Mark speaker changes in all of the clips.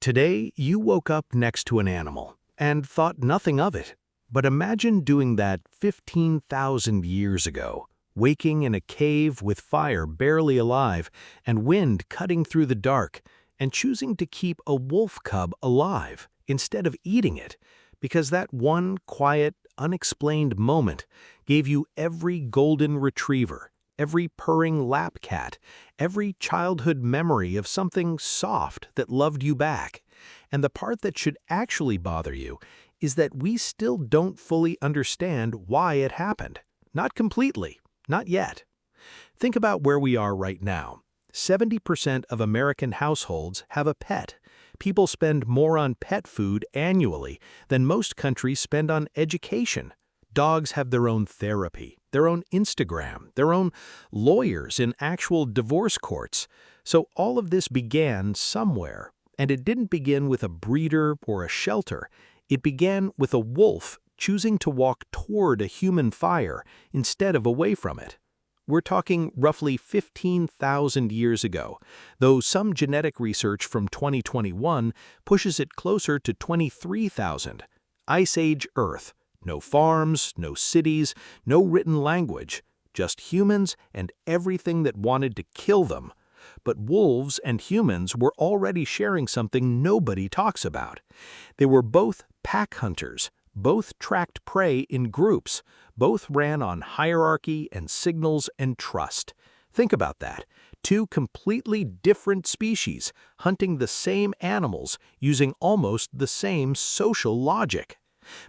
Speaker 1: Today, you woke up next to an animal and thought nothing of it. But imagine doing that 15,000 years ago, waking in a cave with fire barely alive and wind cutting through the dark, and choosing to keep a wolf cub alive instead of eating it, because that one quiet, unexplained moment gave you every golden retriever, every purring lap cat, every childhood memory of something soft that loved you back. And the part that should actually bother you is that we still don't fully understand why it happened. Not completely. Not yet. Think about where we are right now. 70% of American households have a pet. People spend more on pet food annually than most countries spend on education. Dogs have their own therapy, their own Instagram, their own lawyers in actual divorce courts. So all of this began somewhere, and it didn't begin with a breeder or a shelter. It began with a wolf choosing to walk toward a human fire instead of away from it. We're talking roughly 15,000 years ago, though some genetic research from 2021 pushes it closer to 23,000. Ice Age Earth. No farms, no cities, no written language, just humans and everything that wanted to kill them. But wolves and humans were already sharing something nobody talks about. They were both pack hunters, both tracked prey in groups, both ran on hierarchy and signals and trust. Think about that. Two completely different species hunting the same animals using almost the same social logic.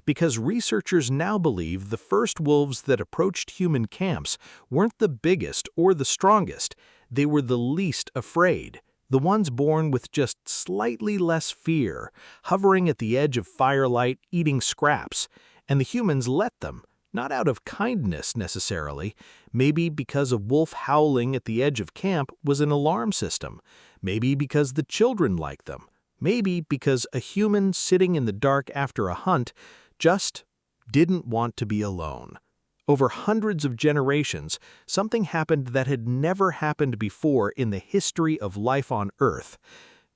Speaker 1: Because researchers now believe the first wolves that approached human camps weren't the biggest or the strongest, they were the least afraid, the ones born with just slightly less fear, hovering at the edge of firelight eating scraps, and the humans let them, not out of kindness necessarily, maybe because a wolf howling at the edge of camp was an alarm system, maybe because the children liked them. Maybe because a human sitting in the dark after a hunt just didn't want to be alone. Over hundreds of generations, something happened that had never happened before in the history of life on Earth.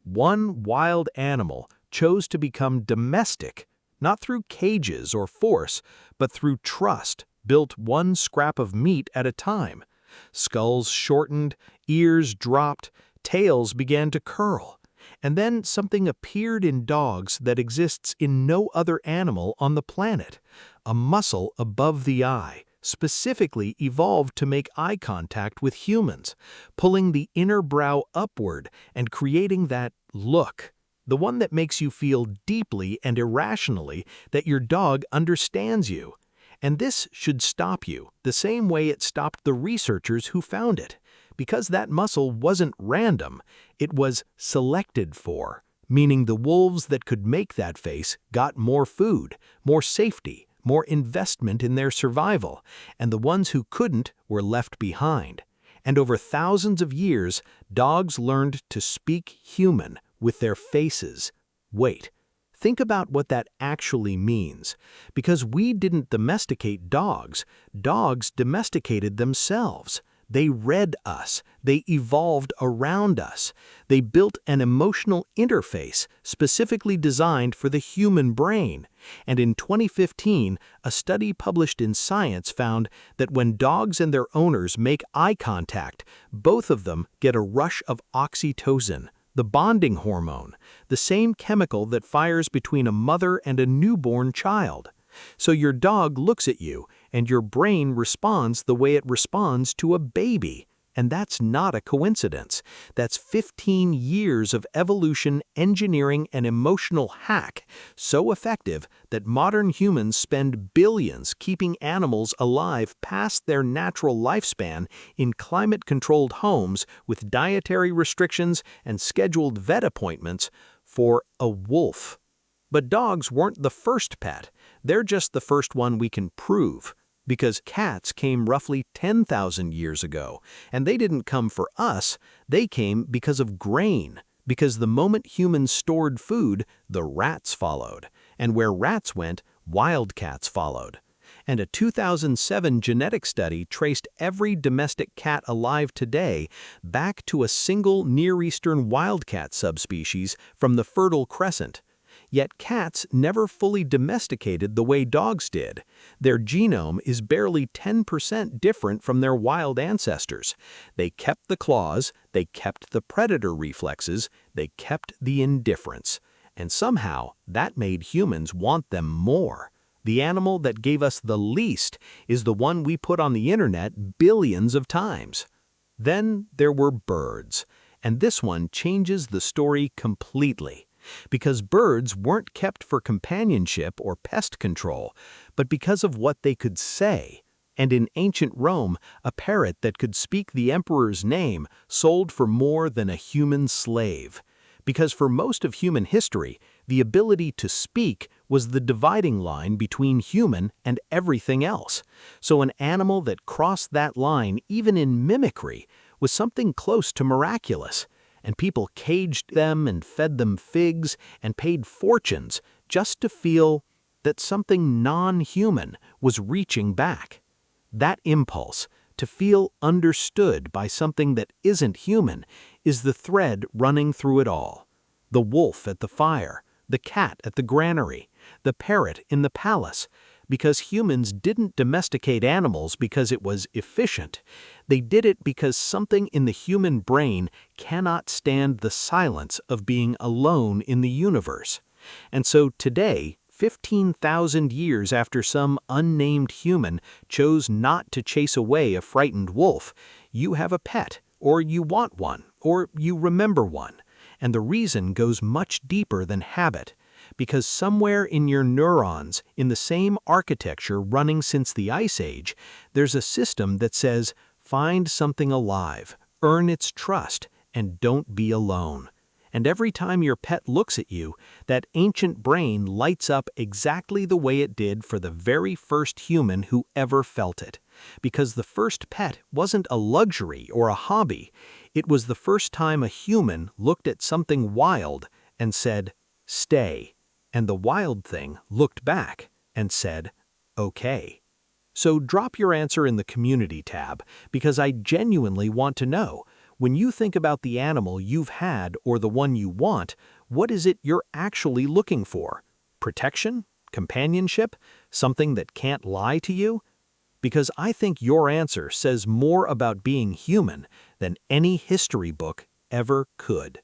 Speaker 1: One wild animal chose to become domestic, not through cages or force, but through trust, built one scrap of meat at a time. Skulls shortened, ears dropped, tails began to curl. And then something appeared in dogs that exists in no other animal on the planet. A muscle above the eye, specifically evolved to make eye contact with humans, pulling the inner brow upward and creating that look. The one that makes you feel deeply and irrationally that your dog understands you. And this should stop you, the same way it stopped the researchers who found it. Because that muscle wasn't random, it was selected for, meaning the wolves that could make that face got more food, more safety, more investment in their survival, and the ones who couldn't were left behind. And over thousands of years, dogs learned to speak human with their faces. Wait, think about what that actually means. Because we didn't domesticate dogs, dogs domesticated themselves. They read us. They evolved around us. They built an emotional interface specifically designed for the human brain. And in 2015, a study published in Science found that when dogs and their owners make eye contact, both of them get a rush of oxytocin, the bonding hormone, the same chemical that fires between a mother and a newborn child. So your dog looks at you, and your brain responds the way it responds to a baby. And that's not a coincidence. That's 15 years of evolution, engineering, and emotional hack, so effective that modern humans spend billions keeping animals alive past their natural lifespan in climate-controlled homes with dietary restrictions and scheduled vet appointments for a wolf. But dogs weren't the first pet. They're just the first one we can prove. Because cats came roughly 10,000 years ago, and they didn't come for us, they came because of grain. Because the moment humans stored food, the rats followed. And where rats went, wildcats followed. And a 2007 genetic study traced every domestic cat alive today back to a single Near Eastern wildcat subspecies from the Fertile Crescent. Yet cats never fully domesticated the way dogs did. Their genome is barely 10% different from their wild ancestors. They kept the claws, they kept the predator reflexes, they kept the indifference. And somehow, that made humans want them more. The animal that gave us the least is the one we put on the internet billions of times. Then there were birds. And this one changes the story completely. Because birds weren't kept for companionship or pest control, but because of what they could say. And in ancient Rome, a parrot that could speak the emperor's name sold for more than a human slave. Because for most of human history, the ability to speak was the dividing line between human and everything else. So an animal that crossed that line, even in mimicry, was something close to miraculous. And people caged them and fed them figs and paid fortunes just to feel that something non-human was reaching back. That impulse, to feel understood by something that isn't human, is the thread running through it all. The wolf at the fire, the cat at the granary, the parrot in the palace. Because humans didn't domesticate animals because it was efficient. They did it because something in the human brain cannot stand the silence of being alone in the universe. And so today, 15,000 years after some unnamed human chose not to chase away a frightened wolf, you have a pet, or you want one, or you remember one. And the reason goes much deeper than habit. Because somewhere in your neurons, in the same architecture running since the Ice Age, there's a system that says, find something alive, earn its trust, and don't be alone. And every time your pet looks at you, that ancient brain lights up exactly the way it did for the very first human who ever felt it. Because the first pet wasn't a luxury or a hobby. It was the first time a human looked at something wild and said, stay. And the wild thing looked back and said, okay. So drop your answer in the community tab, because I genuinely want to know, when you think about the animal you've had or the one you want, what is it you're actually looking for? Protection? Companionship? Something that can't lie to you? Because I think your answer says more about being human than any history book ever could.